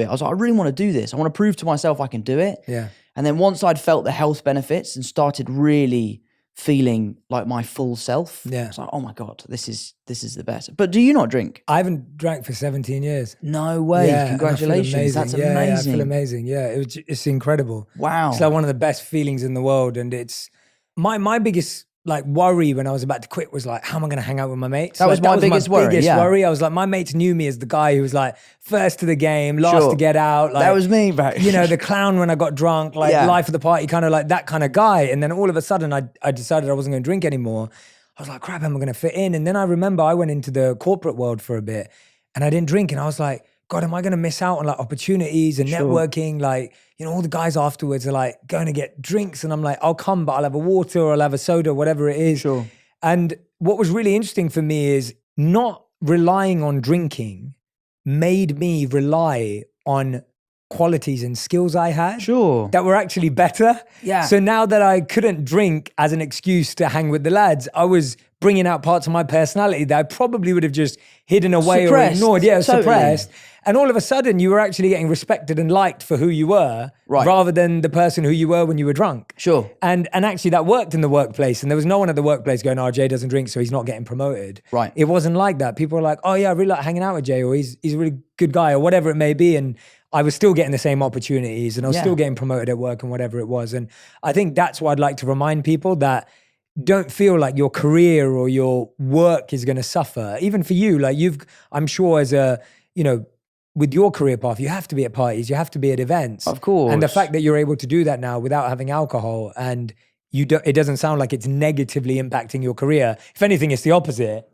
I was like, I really want to do this. I want to prove to myself I can do it. Yeah. And then once I'd felt the health benefits and started really feeling like my full self, I was like, oh my God, this is the best. But do you not drink? I haven't drank for 17 years. No way. Yeah, congratulations. That's amazing. Yeah, I feel amazing. Yeah, it's incredible. Wow. It's like one of the best feelings in the world. And it's my biggest like worry when I was about to quit was like, how am I going to hang out with my mates? That was my biggest worry. I was like, my mates knew me as the guy who was like first to the game, last to get out. Like, that was me, bro. You know, the clown when I got drunk, like life of the party, kind of like that kind of guy. And then all of a sudden I decided I wasn't going to drink anymore. I was like, crap, am I going to fit in? And then I remember I went into the corporate world for a bit and I didn't drink. And I was like, God, am I going to miss out on like opportunities and networking? Like, you know, all the guys afterwards are like going to get drinks. And I'm like, I'll come, but I'll have a water or I'll have a soda, whatever it is. Sure. And what was really interesting for me is not relying on drinking made me rely on qualities and skills I had that were actually better. Yeah. So now that I couldn't drink as an excuse to hang with the lads, I was bringing out parts of my personality that I probably would have just hidden away or ignored. Yeah, suppressed. And all of a sudden you were actually getting respected and liked for who you were rather than the person who you were when you were drunk. Sure. And actually that worked in the workplace and there was no one at the workplace going, oh, Jay doesn't drink, so he's not getting promoted. Right. It wasn't like that. People were like, oh yeah, I really like hanging out with Jay, or he's a really good guy, or whatever it may be. And I was still getting the same opportunities and I was still getting promoted at work and whatever it was. And I think that's what I'd like to remind people, that don't feel like your career or your work is going to suffer. Even for you, like I'm sure as a, you know, with your career path, you have to be at parties, you have to be at events. Of course. And the fact that you're able to do that now without having alcohol and it doesn't sound like it's negatively impacting your career. If anything, it's the opposite.